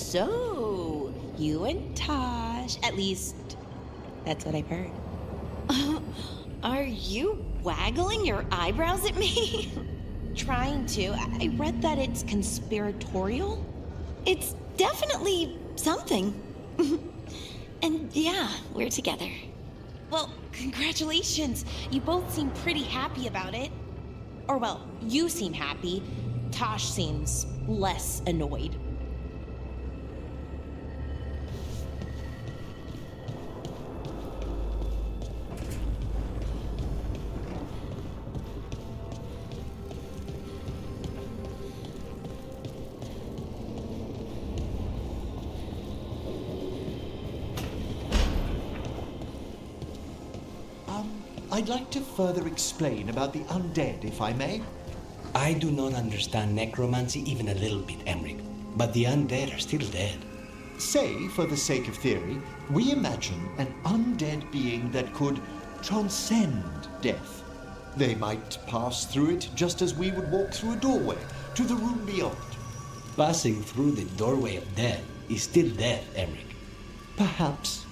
So, you and Taash, at least that's what I've heard. Are you waggling your eyebrows at me? Trying to. I read that it's conspiratorial. It's definitely something. And yeah, we're together. Well, congratulations. You both seem pretty happy about it. Or well, you seem happy. Taash seems less annoyed. I'd like to further explain about the undead, if I may. I do not understand necromancy even a little bit, Emmrich, but the undead are still dead. Say, for the sake of theory, we imagine an undead being that could transcend death. They might pass through it just as we would walk through a doorway to the room beyond. Passing through the doorway of death is still death, Emmrich. Perhaps.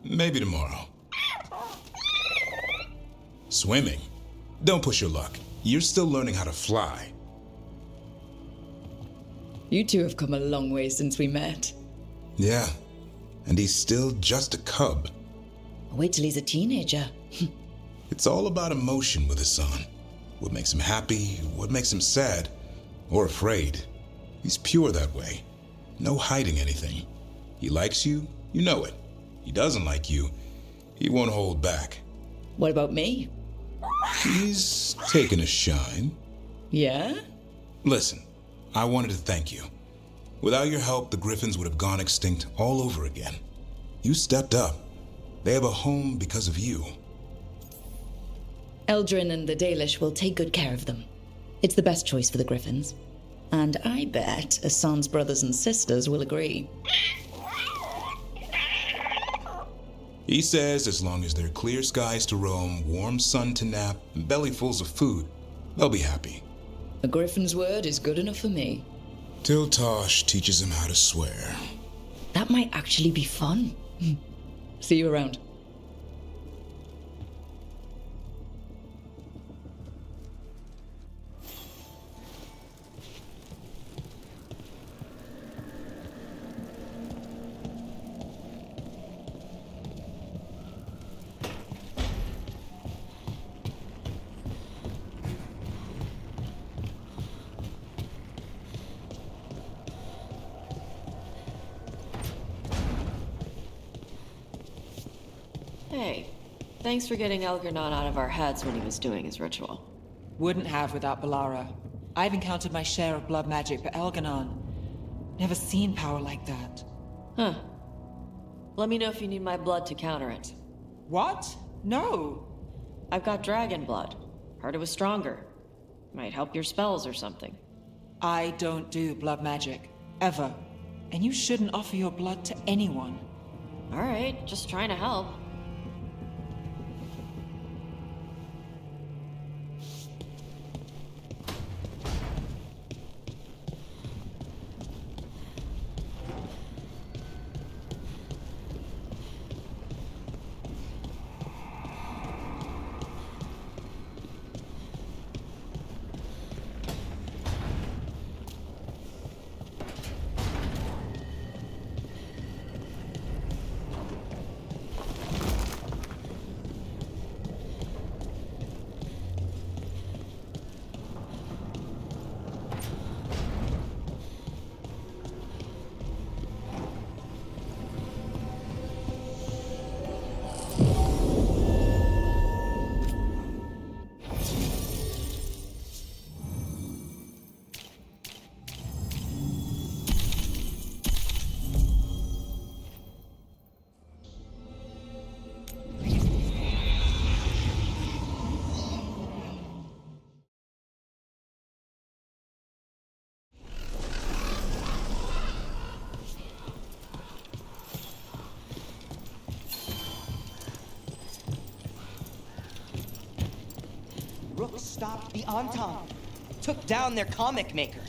Maybe tomorrow. Swimming? Don't push your luck. You're still learning how to fly. You two have come a long way since we met. Yeah, and he's still just a cub. Wait till he's a teenager. It's all about emotion with his son. What makes him happy, what makes him sad, or afraid. He's pure that way. No hiding anything. He likes you, you know it. He doesn't like you, he won't hold back. What about me? He's taken a shine. Yeah? Listen, I wanted to thank you. Without your help, the Griffins would have gone extinct all over again. You stepped up. They have a home because of you. Eldrin and the Dalish will take good care of them. It's the best choice for the Griffins. And I bet Hassan's brothers and sisters will agree. He says as long as there are clear skies to roam, warm sun to nap, and bellyfuls of food, they'll be happy. A Griffin's word is good enough for me. Till Taash teaches him how to swear. That might actually be fun. See you around. Hey, thanks for getting Elgarnon out of our heads when he was doing his ritual. Wouldn't have without Bellara. I've encountered my share of blood magic, but Elgarnon... never seen power like that. Huh. Let me know if you need my blood to counter it. What? No! I've got dragon blood. Heard it was stronger. Might help your spells or something. I don't do blood magic. Ever. And you shouldn't offer your blood to anyone. Alright, just trying to help. stopped the Entente, took down their comic maker.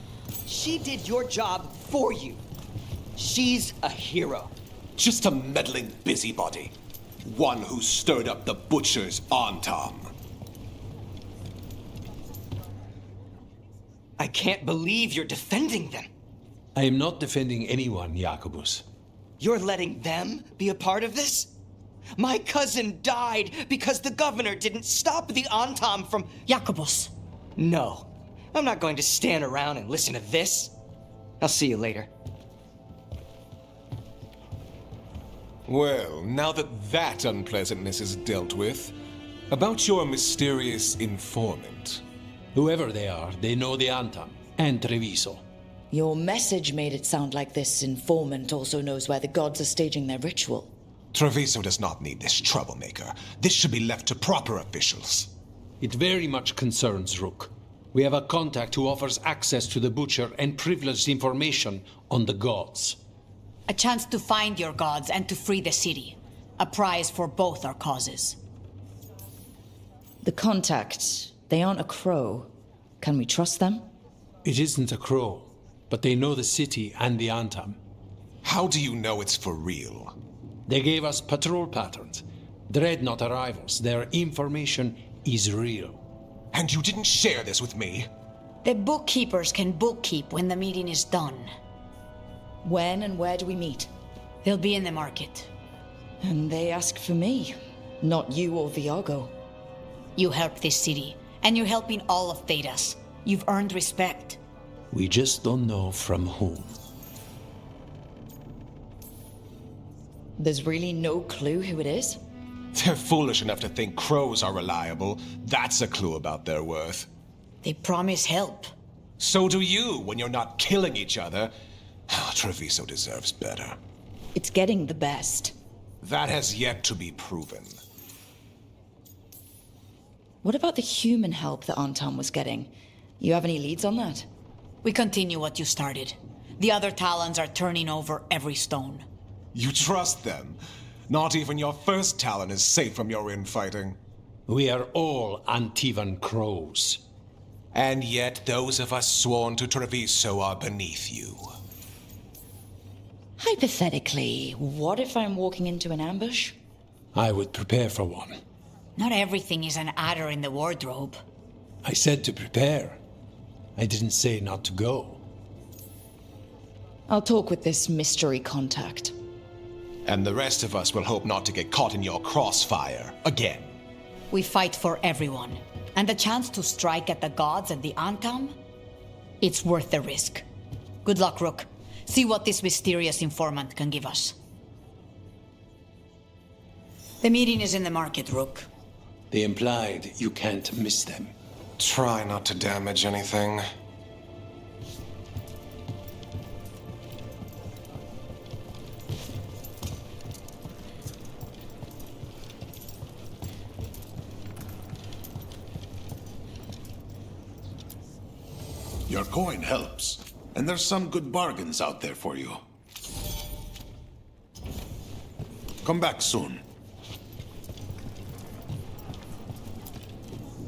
She did your job for you. She's a hero. Just a meddling busybody. One who stirred up the Butcher's Entame. I can't believe you're defending them. I am not defending anyone, Jacobus. You're letting them be a part of this? My cousin died because the governor didn't stop the Entame from... Jacobus. No, I'm not going to stand around and listen to this. I'll see you later. Well, now that unpleasantness is dealt with, about your mysterious informant. Whoever they are, they know the Entame and Treviso. Your message made it sound like this informant also knows where the gods are staging their ritual. Treviso does not need this troublemaker. This should be left to proper officials. It very much concerns Rook. We have a contact who offers access to the Butcher and privileged information on the gods. A chance to find your gods and to free the city. A prize for both our causes. The contact, they aren't a crow. Can we trust them? It isn't a crow, but they know the city and the Entame. How do you know it's for real? They gave us patrol patterns, dreadnought arrivals. Their information is real. And you didn't share this with me? The bookkeepers can bookkeep when the meeting is done. When and where do we meet? They'll be in the market. And they ask for me, not you or Viago. You help this city, and you're helping all of Thedas. You've earned respect. We just don't know from whom. There's really no clue who it is? They're foolish enough to think crows are reliable. That's a clue about their worth. They promise help. So do you when you're not killing each other. Treviso deserves better. It's getting the best. That has yet to be proven. What about the human help that Entame was getting? You have any leads on that? We continue what you started. The other Talons are turning over every stone. You trust them? Not even your first Talon is safe from your infighting. We are all Antivan crows. And yet those of us sworn to Treviso are beneath you. Hypothetically, what if I'm walking into an ambush? I would prepare for one. Not everything is an adder in the wardrobe. I said to prepare. I didn't say not to go. I'll talk with this mystery contact. And the rest of us will hope not to get caught in your crossfire again. We fight for everyone. And the chance to strike at the gods and the Entame? It's worth the risk. Good luck, Rook. See what this mysterious informant can give us. The meeting is in the market, Rook. They implied you can't miss them. Try not to damage anything. Your coin helps, and there's some good bargains out there for you. Come back soon.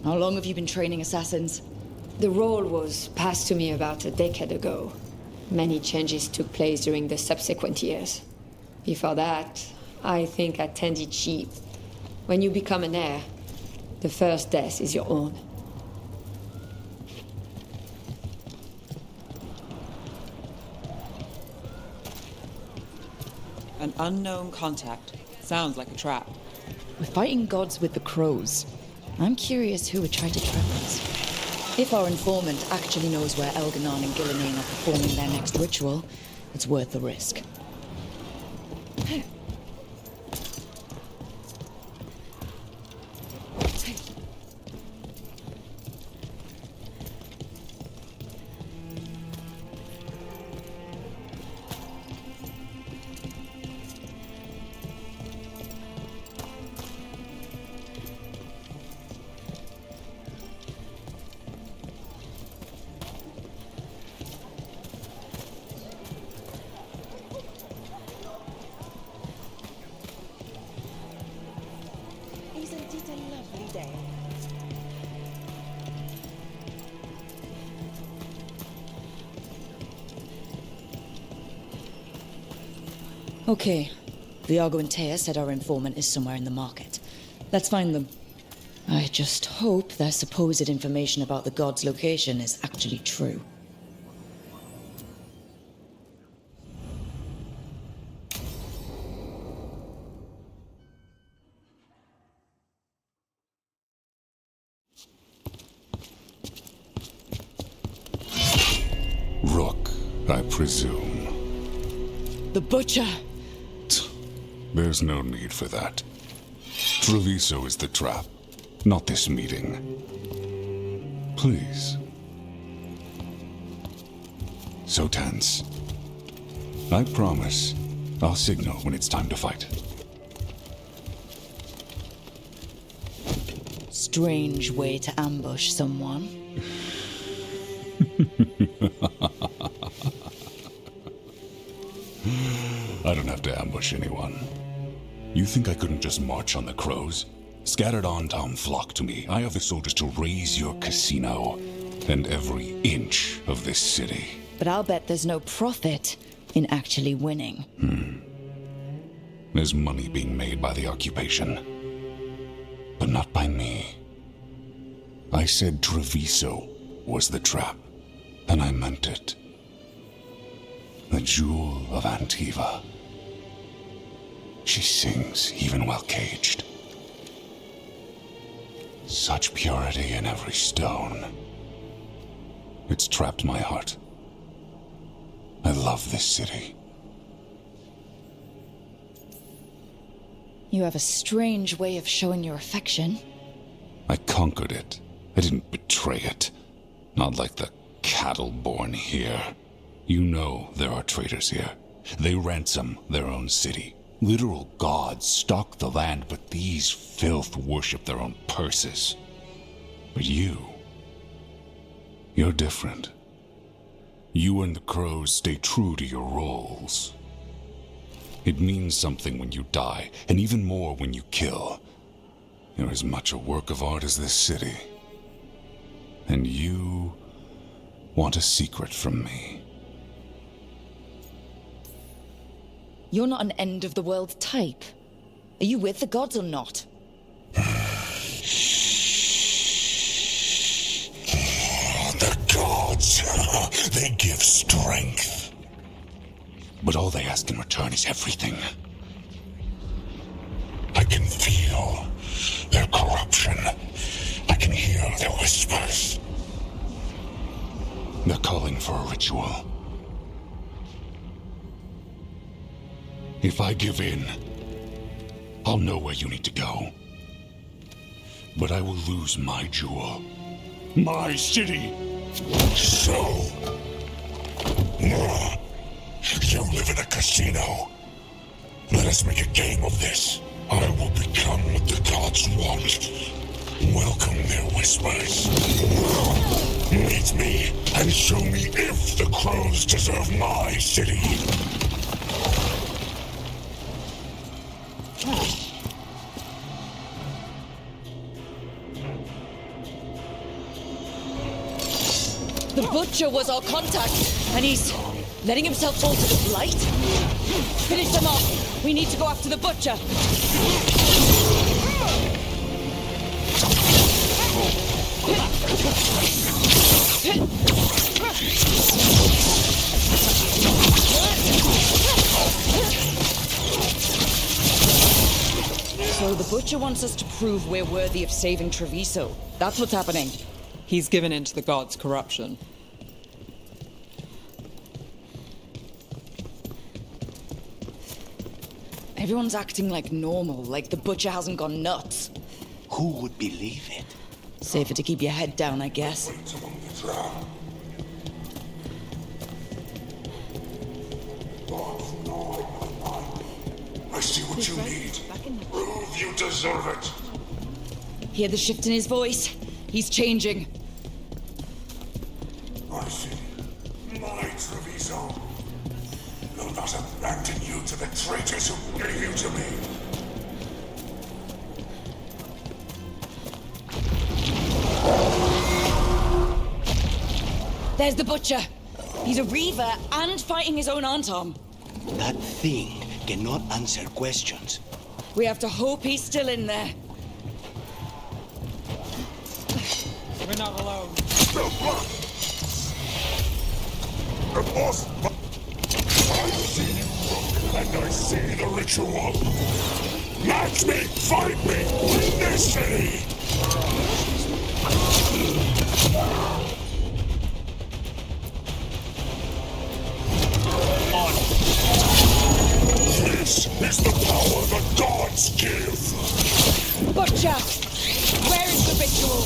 How long have you been training assassins? The role was passed to me about a decade ago. Many changes took place during the subsequent years. Before that, I think I tended sheep. When you become an heir, the first death is your own. An unknown contact. Sounds like a trap. We're fighting gods with the crows. I'm curious who would try to trap us. If our informant actually knows where Elganon and Gillinane are performing their next ritual, it's worth the risk. Okay. Viago and Taya said our informant is somewhere in the market. Let's find them. I just hope their supposed information about the god's location is actually true. Rook, I presume. The Butcher! There's no need for that. Treviso is the trap, not this meeting. Please. So tense. I promise I'll signal when it's time to fight. Strange way to ambush someone. I don't have to ambush anyone. You think I couldn't just march on the crows? Scattered on town flock to me. I have the soldiers to raise your casino and every inch of this city. But I'll bet there's no profit in actually winning. There's money being made by the occupation. But not by me. I said Treviso was the trap, and I meant it. The Jewel of Antiva. She sings even while caged. Such purity in every stone. It's trapped my heart. I love this city. You have a strange way of showing your affection. I conquered it. I didn't betray it. Not like the cattle born here. You know there are traitors here. They ransom their own city. Literal gods stalk the land, but these filth worship their own purses. But you're different. You and the crows stay true to your roles. It means something when you die, and even more when you kill. You're as much a work of art as this city. And you want a secret from me. You're not an end-of-the-world type. Are you with the gods or not? The gods, they give strength. But all they ask in return is everything. I can feel their corruption. I can hear their whispers. They're calling for a ritual. If I give in, I'll know where you need to go. But I will lose my jewel. My city! So... you live in a casino. Let us make a game of this. I will become what the gods want. Welcome their whispers. Meet me and show me if the crows deserve my city. The Butcher was our contact, and he's letting himself fall to the Blight? Finish them off! We need to go after the Butcher! So the Butcher wants us to prove we're worthy of saving Treviso. That's what's happening. He's given in to the gods' corruption. Everyone's acting like normal, like the Butcher hasn't gone nuts. Who would believe it? Safer to keep your head down, I guess. I see what you need. Prove you deserve it. Hear the shift in his voice? He's changing. I see. My Treviso. Will not abandon you to the traitors who gave you to me. There's the Butcher. He's a Reaver and fighting his own Antom. That thing cannot answer questions. We have to hope he's still in there. We're not alone. The boss. I see you, Rook, and I see the ritual. Match me, fight me, in this city. This is the power the gods give. Butcher! Where is the ritual?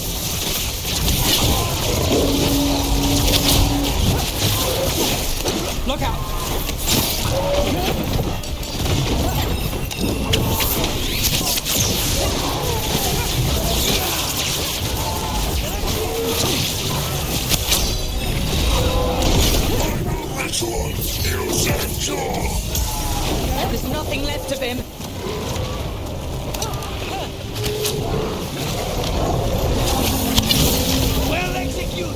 Look out! Ritual, use and cure. There's nothing left of him. Well executed!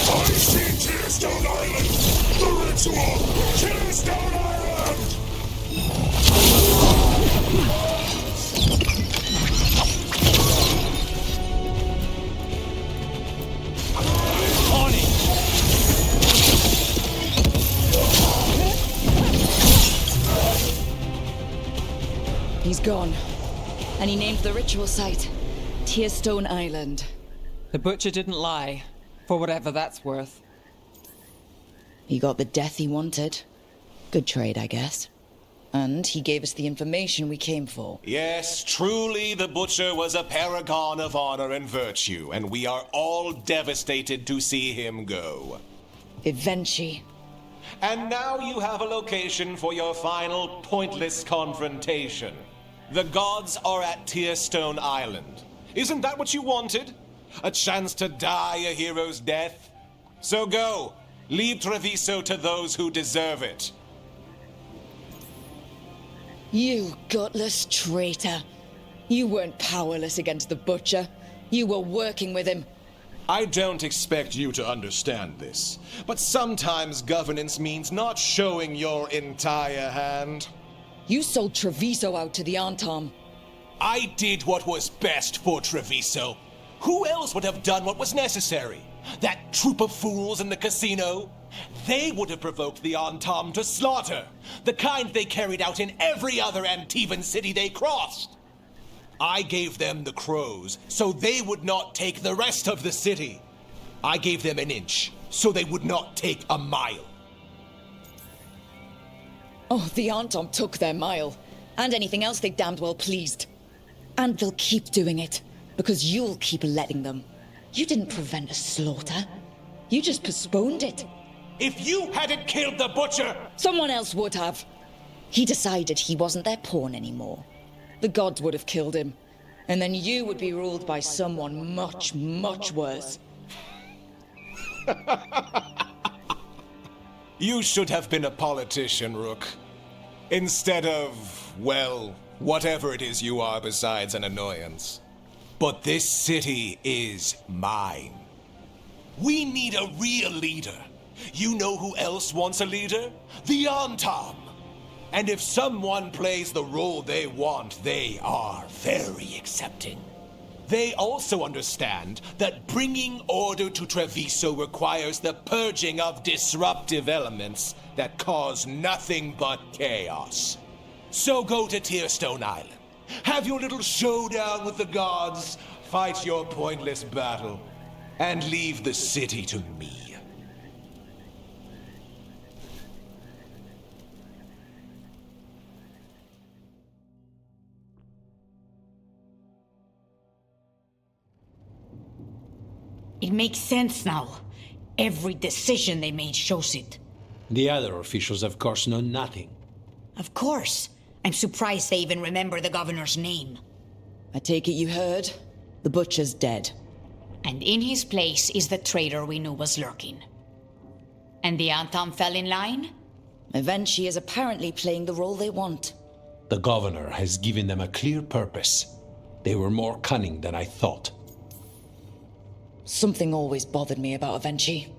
I see Tearstone Island! The ritual! Tearstone Island! On it! He's gone. And he named the ritual site Tearstone Island. The Butcher didn't lie, for whatever that's worth. He got the death he wanted. Good trade, I guess. And he gave us the information we came for. Yes, truly the Butcher was a paragon of honor and virtue, and we are all devastated to see him go. Eventually. And now you have a location for your final pointless confrontation. The gods are at Tearstone Island. Isn't that what you wanted? A chance to die a hero's death? So go, leave Treviso to those who deserve it. You gutless traitor. You weren't powerless against the Butcher. You were working with him. I don't expect you to understand this, but sometimes governance means not showing your entire hand. You sold Treviso out to the Antam. I did what was best for Treviso. Who else would have done what was necessary? That troop of fools in the casino? They would have provoked the Antam to slaughter, the kind they carried out in every other Antivan city they crossed. I gave them the crows, so they would not take the rest of the city. I gave them an inch, so they would not take a mile. Oh, the Antam took their mile. And anything else they damned well pleased. And they'll keep doing it, because you'll keep letting them. You didn't prevent a slaughter. You just postponed it. If you hadn't killed the Butcher... Someone else would have. He decided he wasn't their pawn anymore. The gods would have killed him. And then you would be ruled by someone much, much worse. You should have been a politician, Rook. Instead of, well, whatever it is you are besides an annoyance. But this city is mine. We need a real leader. You know who else wants a leader? The Antam. And if someone plays the role they want, they are very accepting. They also understand that bringing order to Treviso requires the purging of disruptive elements that cause nothing but chaos. So go to Tearstone Island. Have your little showdown with the gods, fight your pointless battle, and leave the city to me. It makes sense now. Every decision they made shows it. The other officials, of course, know nothing. Of course. I'm surprised they even remember the governor's name. I take it you heard? The Butcher's dead. And in his place is the traitor we knew was lurking. And the Antam fell in line? Eventually is apparently playing the role they want. The governor has given them a clear purpose. They were more cunning than I thought. Something always bothered me about Avenchi.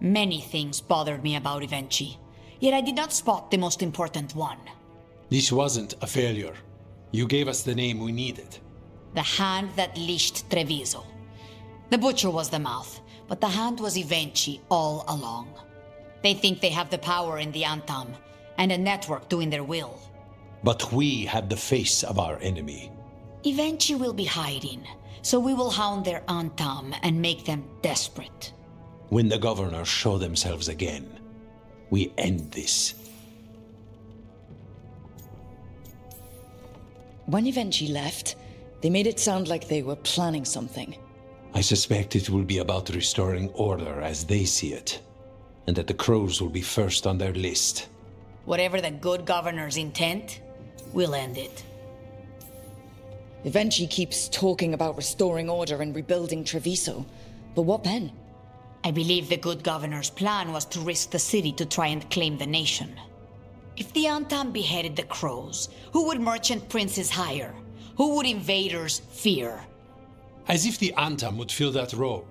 Many things bothered me about Evenchi, yet I did not spot the most important one. This wasn't a failure. You gave us the name we needed. The hand that leashed Treviso. The butcher was the mouth, but the hand was Evenchi all along. They think they have the power in the Antam, and a network doing their will. But we have the face of our enemy. Evenchi will be hiding, so we will hound their Antam and make them desperate. When the governors show themselves again, we end this. When Evenchi left, they made it sound like they were planning something. I suspect it will be about restoring order as they see it, and that the crows will be first on their list. Whatever the good governor's intent, we'll end it. Evenchi keeps talking about restoring order and rebuilding Treviso, but what then? I believe the good governor's plan was to risk the city to try and claim the nation. If the Antam beheaded the crows, who would merchant princes hire? Who would invaders fear? As if the Antam would fill that role.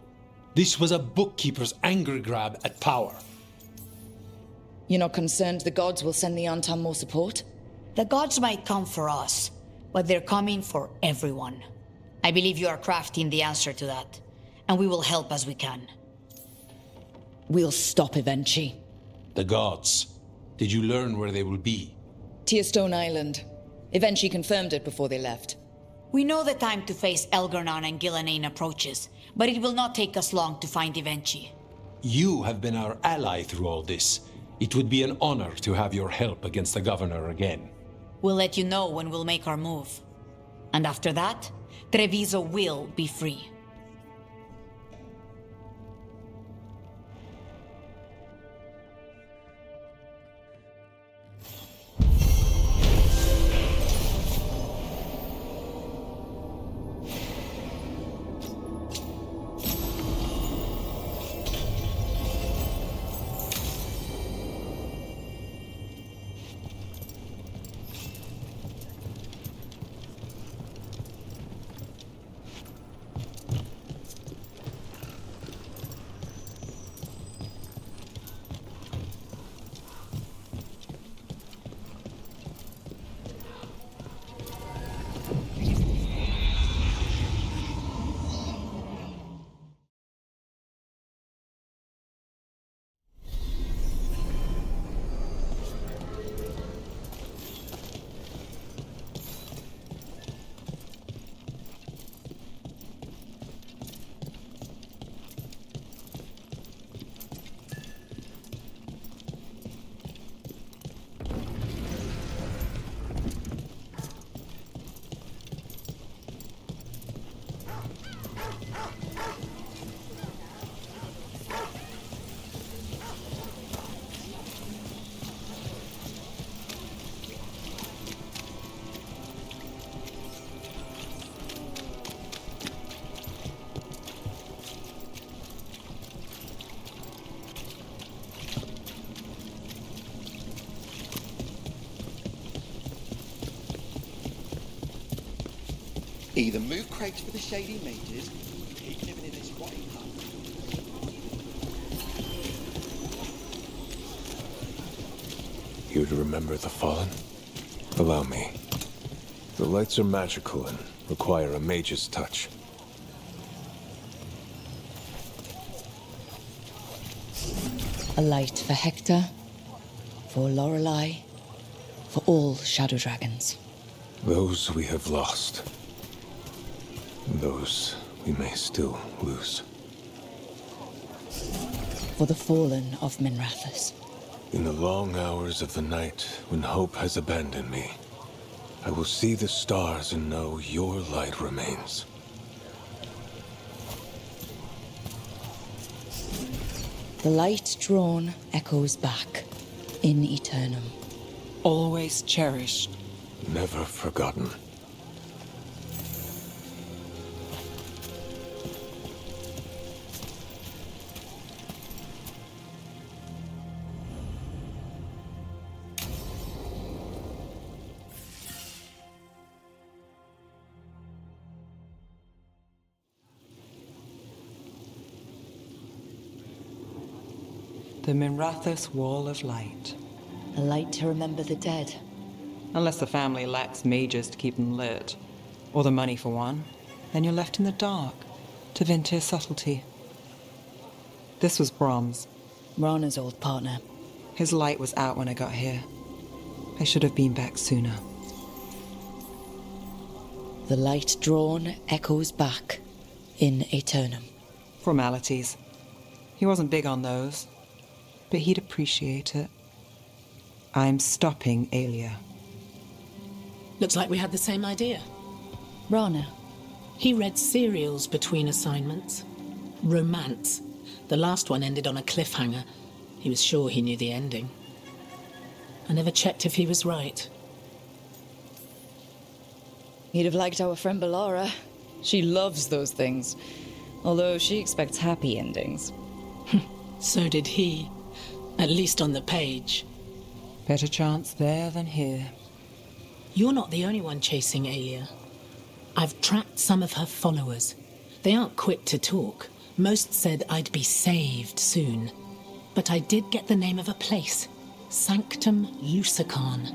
This was a bookkeeper's angry grab at power. You're not concerned the gods will send the Antam more support? The gods might come for us, but they're coming for everyone. I believe you are crafting the answer to that, and we will help as we can. We'll stop Evenchi. The gods. Did you learn where they will be? Tearstone Island. Evenchi confirmed it before they left. We know the time to face Elgarnon and Gillenane approaches, but it will not take us long to find Evenchi. You have been our ally through all this. It would be an honor to have your help against the governor again. We'll let you know when we'll make our move. And after that, Treviso will be free. Either move crates for the shady mages, or keep living in this squatting hut. You'd remember the Fallen? Allow me. The lights are magical and require a mage's touch. A light for Hector, for Lorelei, for all shadow dragons. Those we have lost. Those we may still lose. For the fallen of Minrathous. In the long hours of the night, when hope has abandoned me, I will see the stars and know your light remains. The light drawn echoes back, in eternum. Always cherished. Never forgotten. The Minrathous Wall of Light. A light to remember the dead. Unless the family lacks mages to keep them lit. Or the money for one. Then you're left in the dark to Ventir's subtlety. This was Brahms. Rana's old partner. His light was out when I got here. I should have been back sooner. The light drawn echoes back in Aeternum. Formalities. He wasn't big on those, but he'd appreciate it. I'm stopping Aelia. Looks like we had the same idea. Rana. He read serials between assignments. Romance. The last one ended on a cliffhanger. He was sure he knew the ending. I never checked if he was right. He'd have liked our friend Bellara. She loves those things. Although she expects happy endings. So did he. At least on the page. Better chance there than here. You're not the only one chasing Aelia. I've tracked some of her followers. They aren't quick to talk. Most said I'd be saved soon. But I did get the name of a place. Sanctum Lucanis.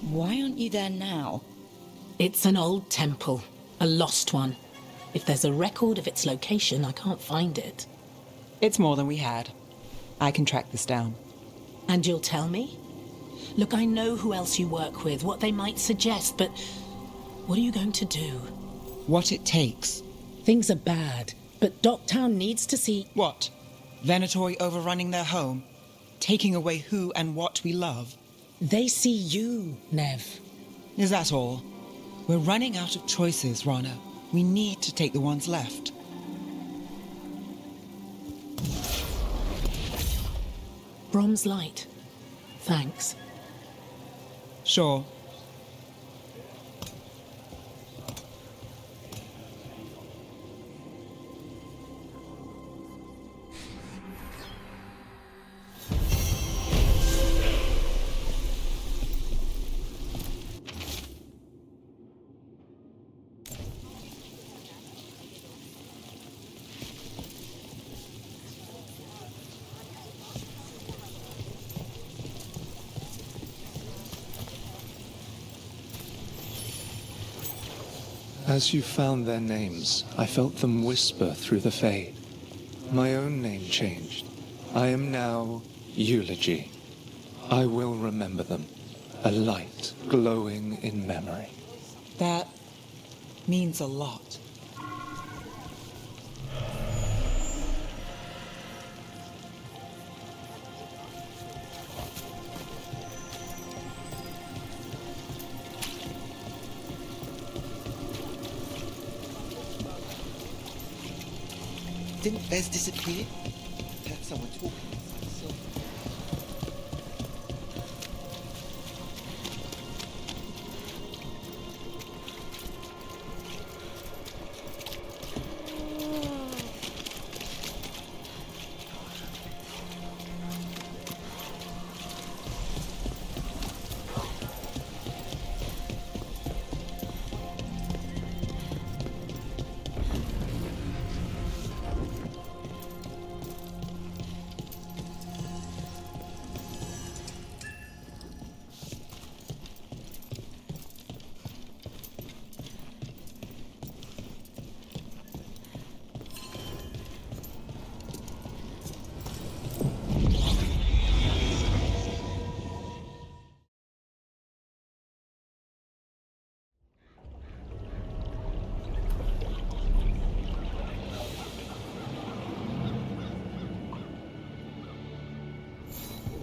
Why aren't you there now? It's an old temple. A lost one. If there's a record of its location, I can't find it. It's more than we had. I can track this down. And you'll tell me? Look, I know who else you work with, what they might suggest, but what are you going to do? What it takes. Things are bad, but Docktown needs to see... What? Venatori overrunning their home? Taking away who and what we love? They see you, Neve. Is that all? We're running out of choices, Rana. We need to take the ones left. Brom's light. Thanks. Sure. As you found their names, I felt them whisper through the fade. My own name changed. I am now Eulogy. I will remember them. A light glowing in memory. That means a lot. Didn't Bez disappear? Heard someone talking.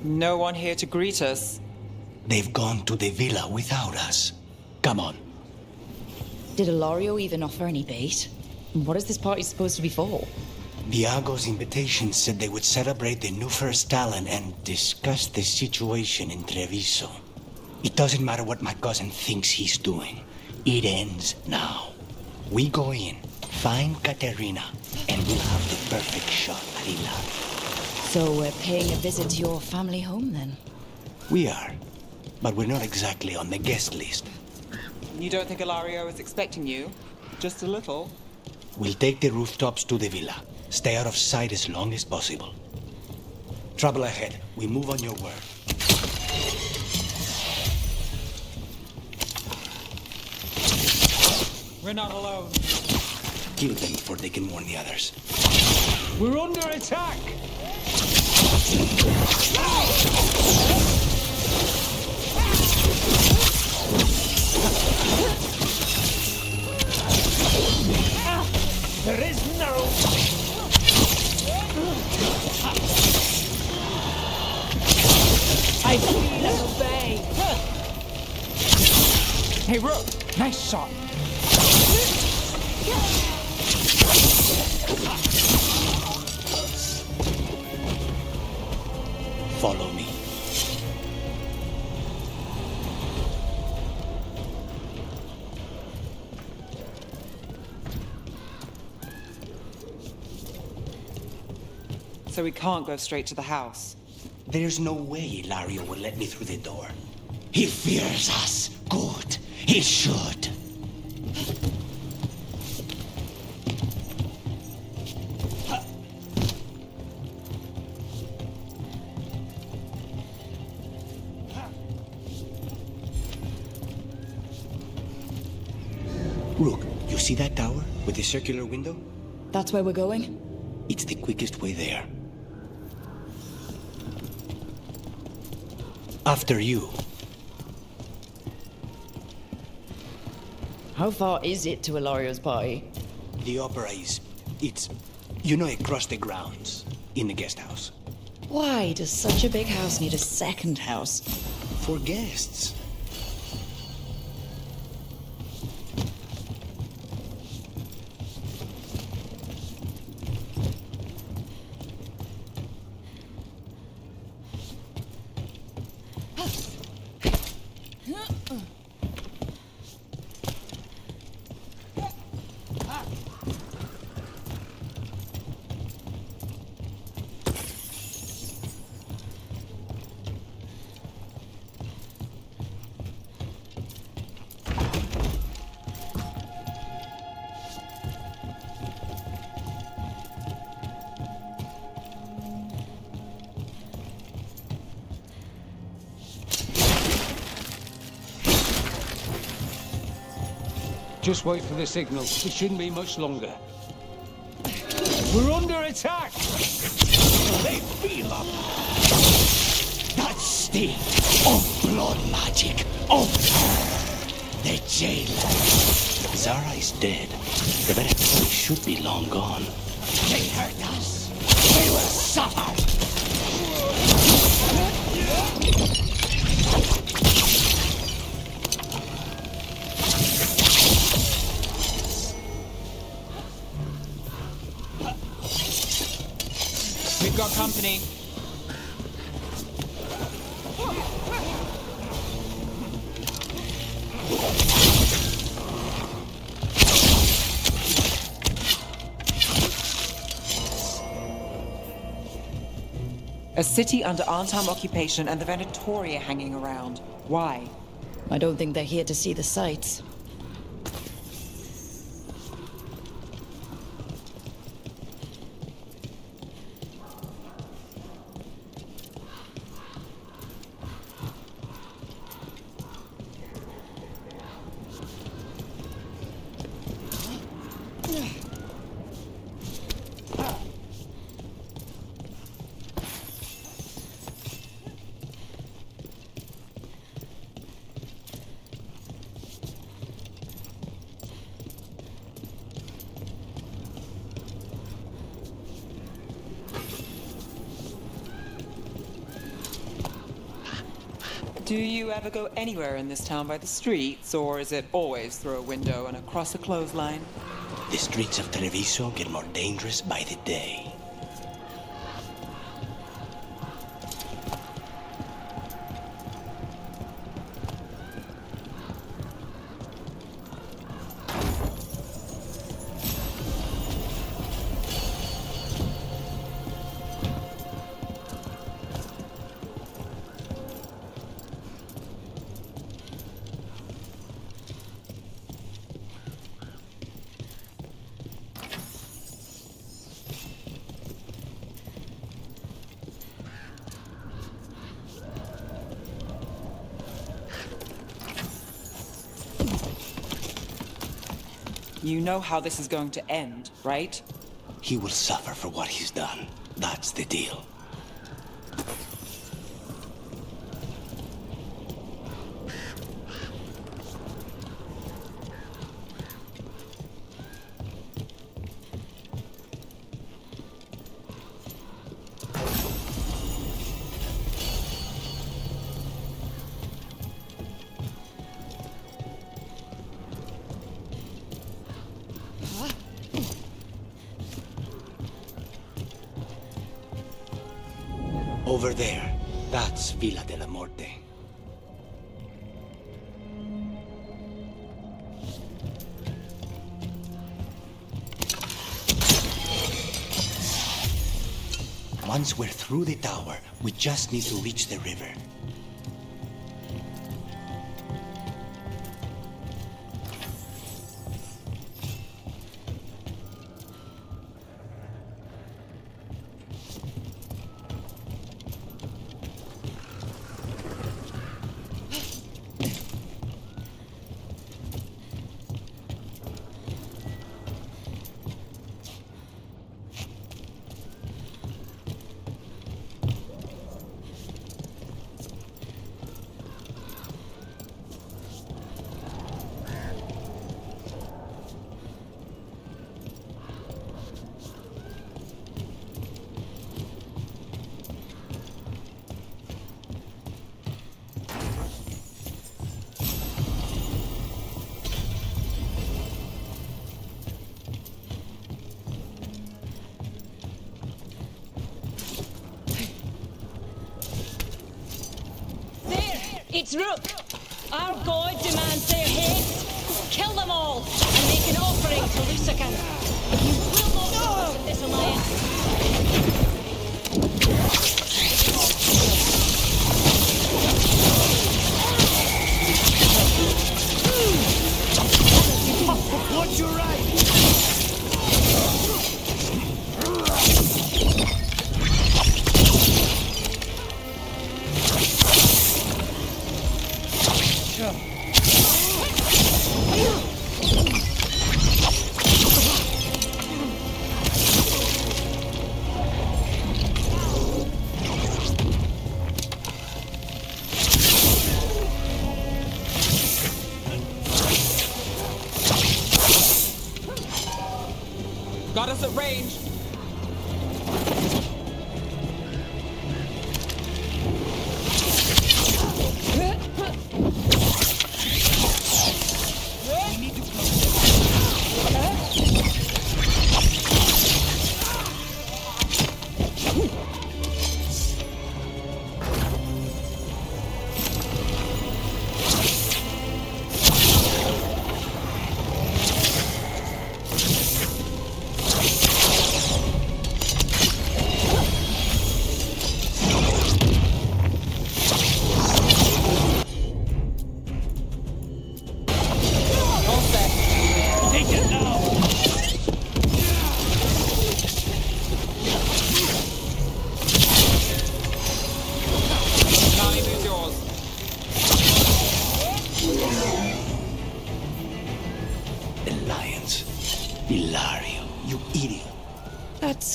No one here to greet us. They've gone to the villa without us. Come on. Did Ilario even offer any bait? What is this party supposed to be for? Viago's invitation said they would celebrate the new first talent and discuss the situation in Treviso. It doesn't matter what my cousin thinks he's doing. It ends now. We go in, find Katerina, and we'll have the perfect shot at Ilario. So we're paying a visit to your family home, then? We are, but we're not exactly on the guest list. You don't think Ilario is expecting you? Just a little? We'll take the rooftops to the villa. Stay out of sight as long as possible. Trouble ahead. We move on your word. We're not alone. Kill them before they can warn the others. We're under attack! There is no... I feel and obey! Hey, Rook! Nice shot! Follow me. So we can't go straight to the house. There's no way Ilario will let me through the door. He fears us. Good. He should. Rook, you see that tower with the circular window? That's where we're going? It's the quickest way there. After you. How far is it to Ilario's party? The opera is... it's... you know, across the grounds. In the guest house. Why does such a big house need a second house? For guests. Just wait for the signal. It shouldn't be much longer. We're under attack! They feel up. That sting of blood magic, of the jailer. Zara is dead. The very place should be long gone. They hurt us. We will suffer. We've got company. A city under Arnhem occupation and the Venatoria hanging around. Why? I don't think they're here to see the sights. Do you ever go anywhere in this town by the streets, or is it always through a window and across a clothesline? The streets of Treviso get more dangerous by the day. You know how this is going to end, right? He will suffer for what he's done. That's the deal. Over there, that's Villa de la Morte. Once we're through the tower, we just need to reach the river. It's Rook! Our god demands their heads! Kill them all, and make an offering to Lucanis! You will not go with this alliance! Watch your right! Got us at range.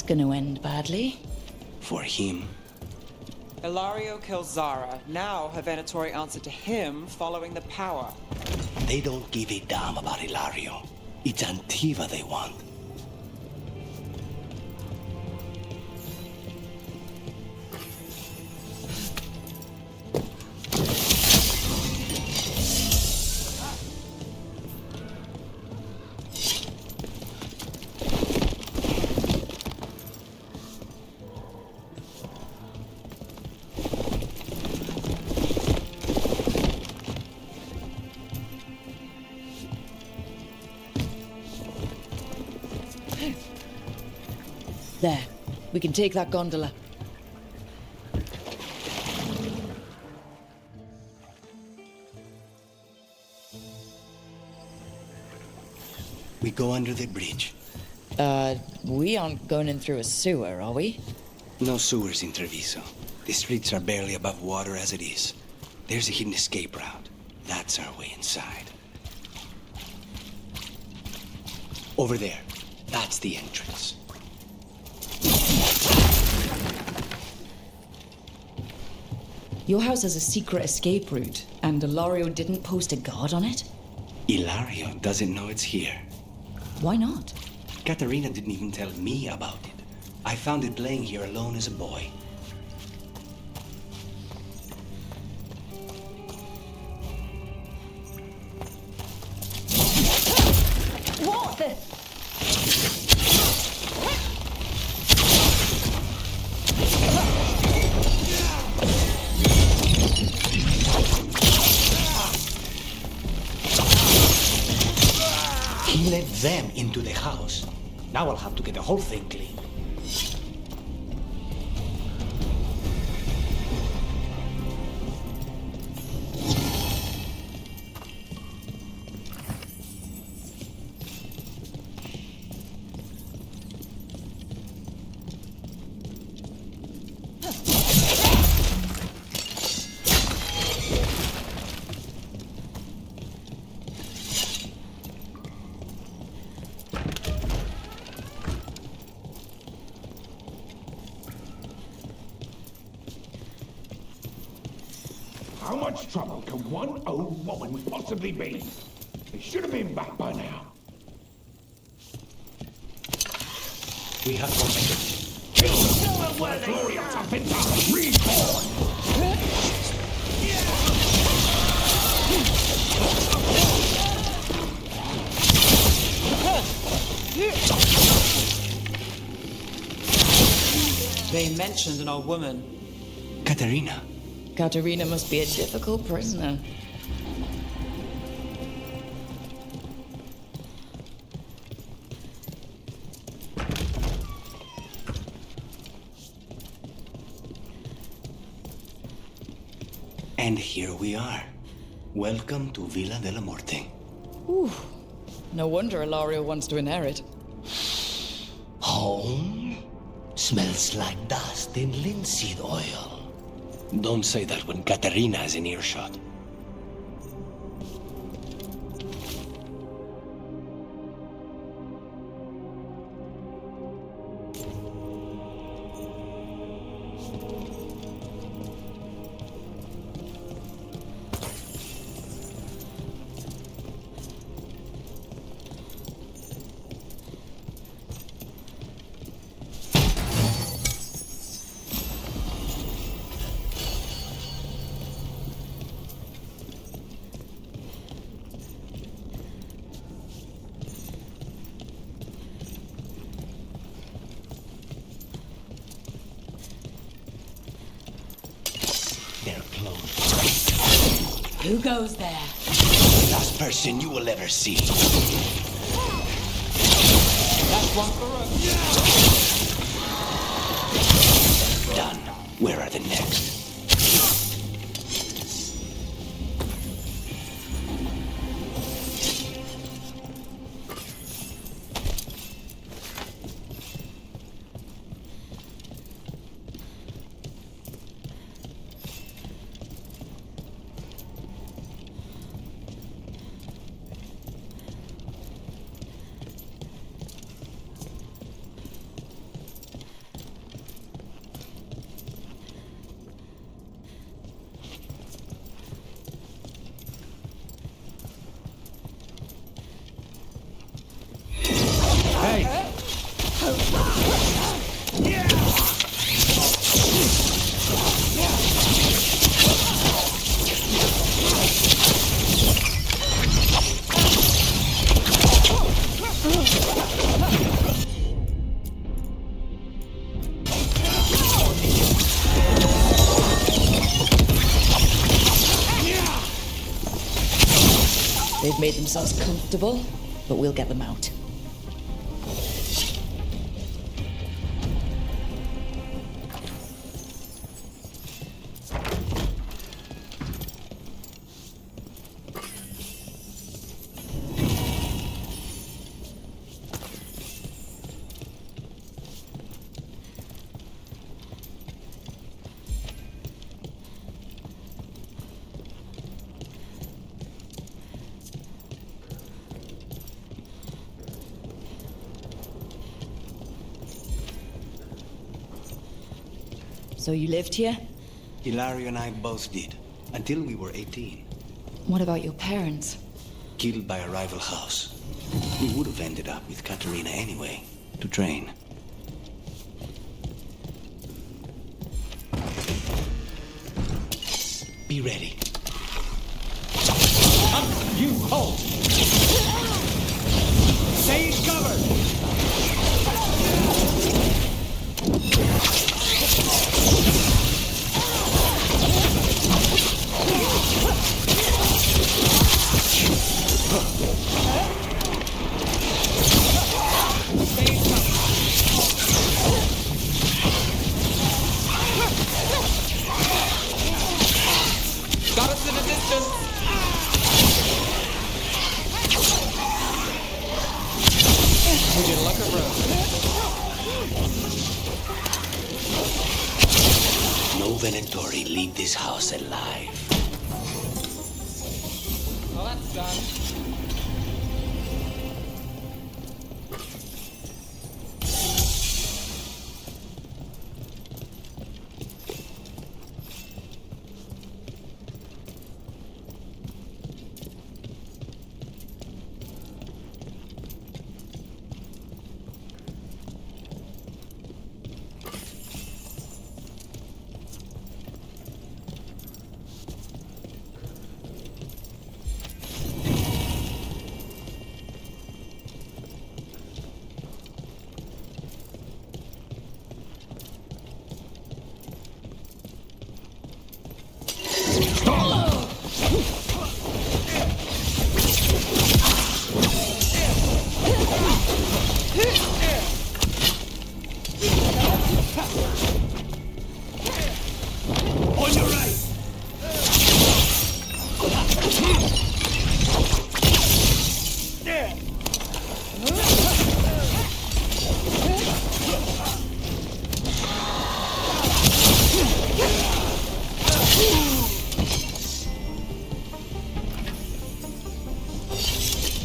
Gonna end badly. For him. Ilario kills Zara. Now her Venatori answer to him following the power. They don't give a damn about Ilario. It's Antiva they want. There. We can take that gondola. We go under the bridge. We aren't going in through a sewer, are we? No sewers in Treviso. The streets are barely above water as it is. There's a hidden escape route. That's our way inside. Over there. That's the entrance. Your house has a secret escape route, and Ilario didn't post a guard on it? Ilario doesn't know it's here. Why not? Katerina didn't even tell me about it. I found it playing here alone as a boy. What the? He let them into the house. Now I'll have to get the whole thing clean. How much trouble can one old woman possibly be? They should have been back by now. We have to make it. Where Glorious of Pinta reborn! They mentioned an old woman. Katerina. Katerina must be a difficult prisoner. And here we are. Welcome to Villa della Morte. Ooh, no wonder Ilario wants to inherit. Home? Smells like dust and linseed oil. Don't say that when Katerina is in earshot. Who goes there? The last person you will ever see. That's one for us. Done. Where are the next? They've made themselves comfortable, but we'll get them out. So you lived here? Hilario and I both did, until we were 18. What about your parents? Killed by a rival house. We would have ended up with Katerina anyway, to train. Be ready. You halt! Stay covered! Got us in the distance! We did luck of road. No Venatori leave this house alive. Well, that's done.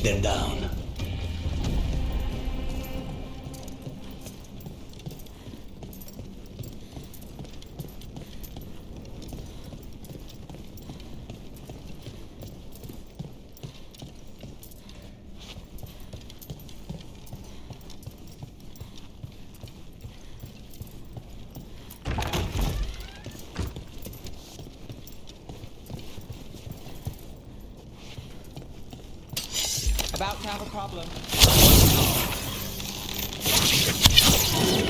They're down. About to have a problem.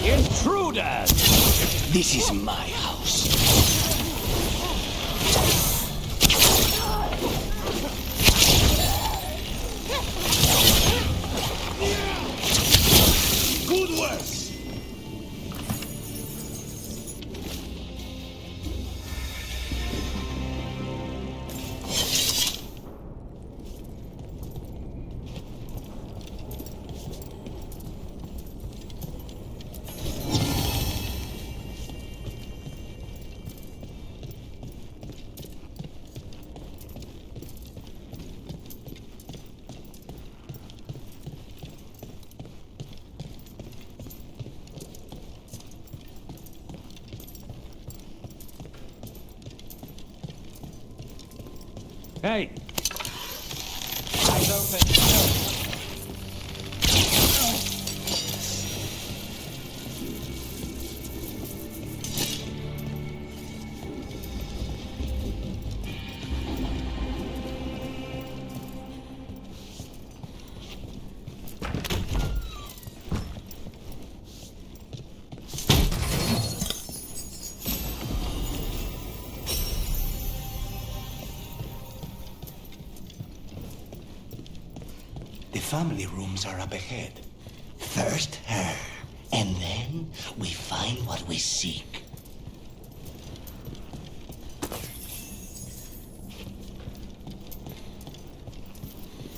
Intruders! This is my house. Good work! Hey! Eyes open. The family rooms are up ahead. First her, and then we find what we seek.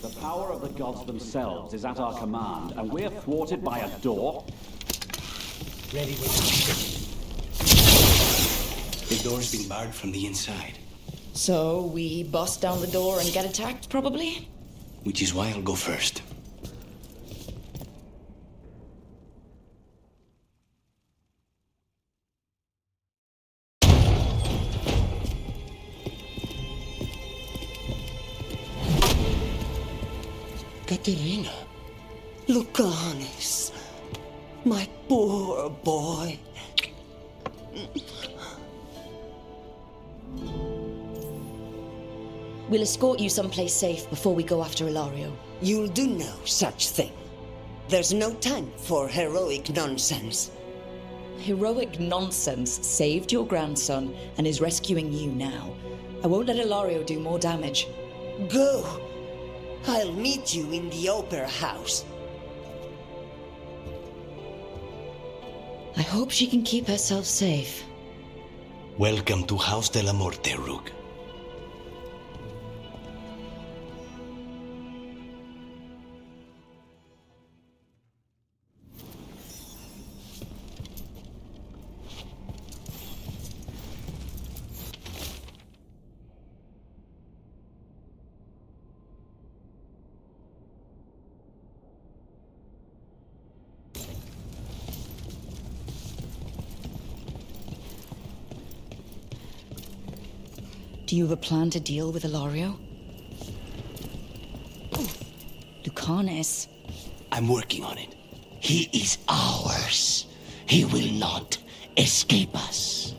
The power of the gods themselves is at our command, and we're thwarted by a door? Ready with the door's been barred from the inside. So we bust down the door and get attacked, probably? Which is why I'll go first. Katerina. Lucanis, my poor boy. We'll escort you someplace safe before we go after Ilario. You'll do no such thing. There's no time for heroic nonsense. Heroic nonsense saved your grandson and is rescuing you now. I won't let Ilario do more damage. Go! I'll meet you in the opera house. I hope she can keep herself safe. Welcome to House de la Morte, Rook. Do you have a plan to deal with Ilario? Lucanis. I'm working on it. He is ours. He will not escape us.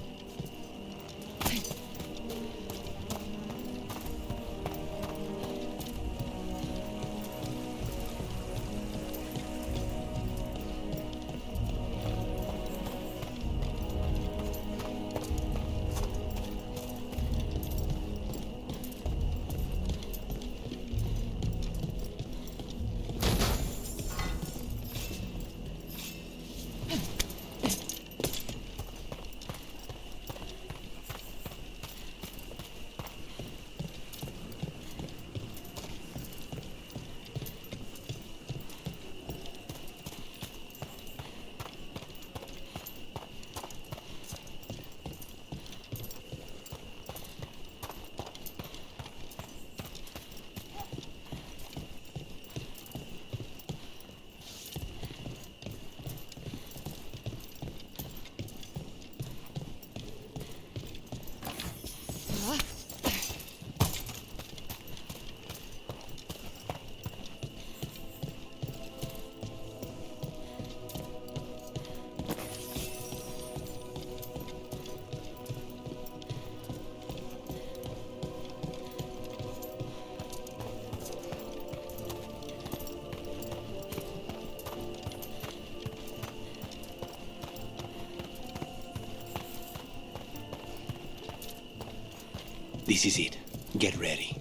This is it. Get ready.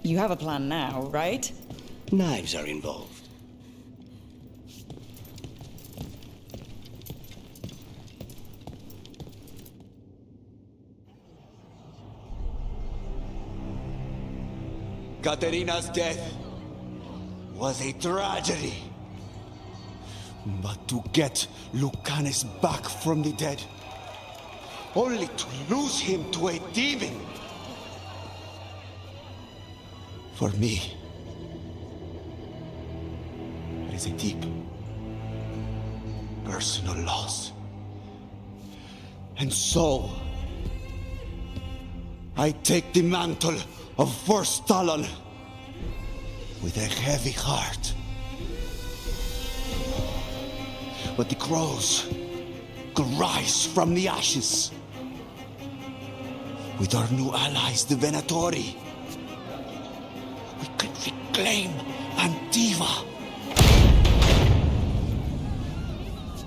You have a plan now, right? Knives are involved. Katerina's death was a tragedy. But to get Lucanis back from the dead, only to lose him to a demon. For me, it is a deep, personal loss. And so, I take the mantle of First Talon with a heavy heart. But the crows could rise from the ashes. With our new allies, the Venatori, we could reclaim Antiva.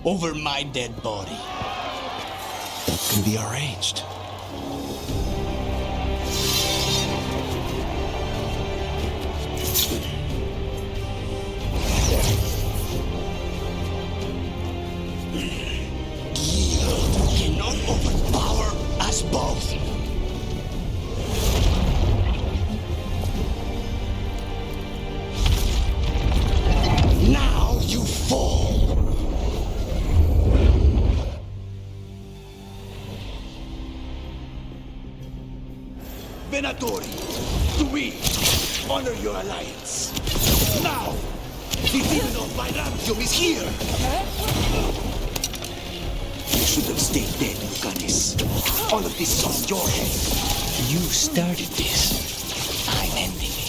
Over my dead body. That can be arranged. Guild cannot overpower us both. Now you fall. Venatori, to we honor your alliance. Now, the demon of Minrathous is here. You should have stayed dead, Lucanis. All of this is on your head. You started this. I'm ending it.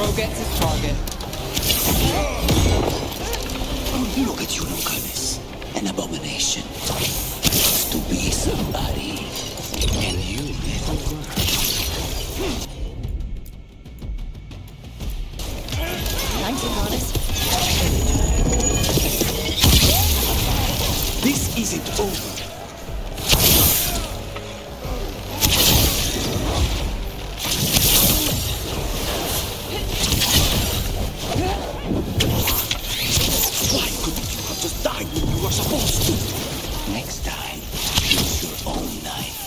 crow gets his target. Look at you, Lucanis. An abomination. To be somebody. And you, little girl. Thanks, Lucanis. This isn't over. Why couldn't you have just died when you were supposed to? Next time, use your own knife.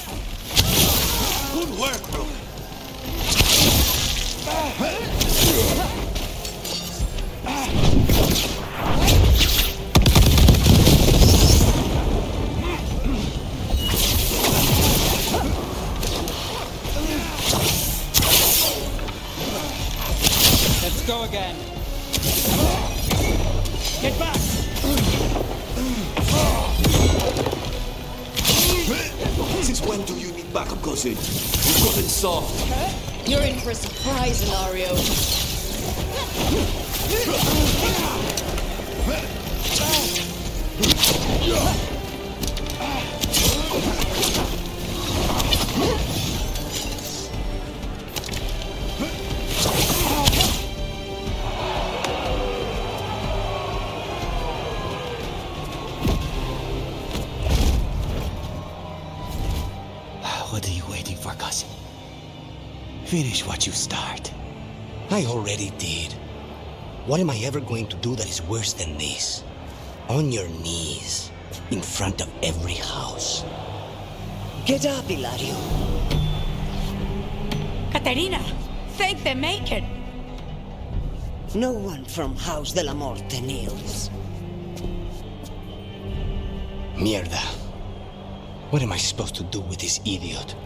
Good work, bro. Let's go again. Get back! Since when do you need backup, cousin? You've gotten soft. You're in for a surprise, Ilario. What are you waiting for, cousin? Finish what you start. I already did. What am I ever going to do that is worse than this? On your knees, in front of every house. Get up, Ilario. Caterina, thank the maker. No one from House de la Morte kneels. Mierda. What am I supposed to do with this idiot?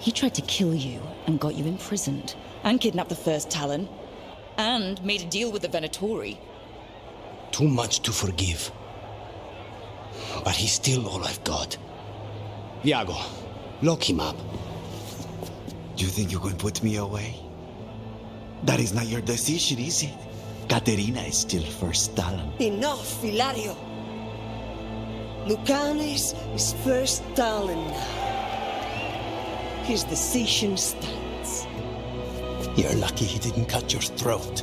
He tried to kill you and got you imprisoned, and kidnapped the first Talon, and made a deal with the Venatori. Too much to forgive. But he's still all I've got. Iago, lock him up. You think you can put me away? That is not your decision, is it? Caterina is still first Talon. Enough, Ilario. Lucanis is first Talon now. His decision stands. You're lucky he didn't cut your throat.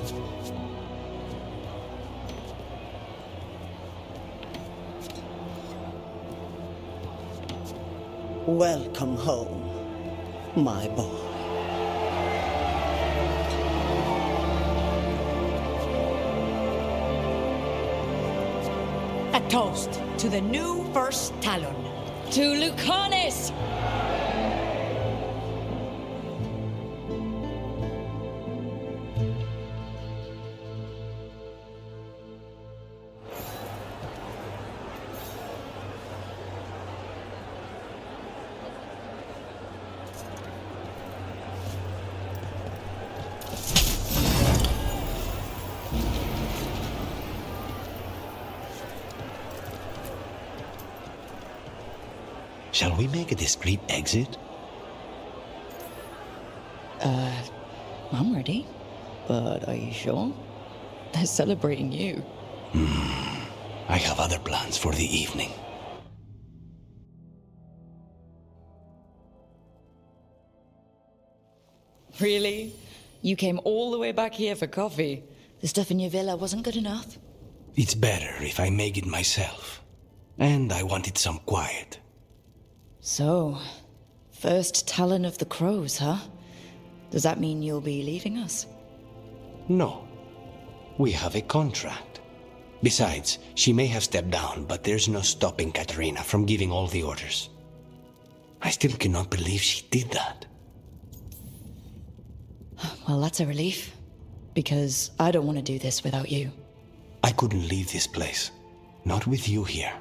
Welcome home, my boy. A toast to the new first Talon. To Lucanis! Shall we make a discreet exit? I'm ready. But are you sure? They're celebrating you. I have other plans for the evening. Really? You came all the way back here for coffee? The stuff in your villa wasn't good enough? It's better if I make it myself. And I wanted some quiet. So, first Talon of the Crows, huh? Does that mean you'll be leaving us? No. We have a contract. Besides, she may have stepped down, but there's no stopping Caterina from giving all the orders. I still cannot believe she did that. Well, that's a relief. Because I don't want to do this without you. I couldn't leave this place. Not with you here.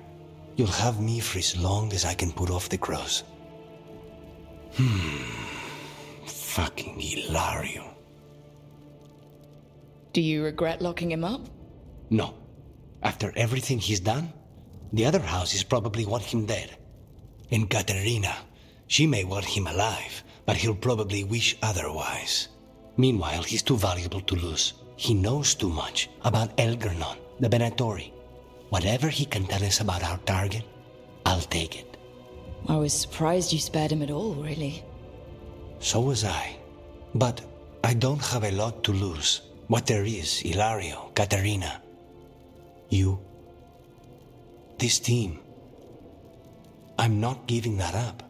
You'll have me for as long as I can put off the crows. Fucking Ilario. Do you regret locking him up? No. After everything he's done, the other houses probably want him dead. And Caterina, she may want him alive, but he'll probably wish otherwise. Meanwhile, he's too valuable to lose. He knows too much about Elgernon, the Benatori. Whatever he can tell us about our target, I'll take it. I was surprised you spared him at all, really. So was I. But I don't have a lot to lose. What there is, Ilario, Katerina, you, this team. I'm not giving that up.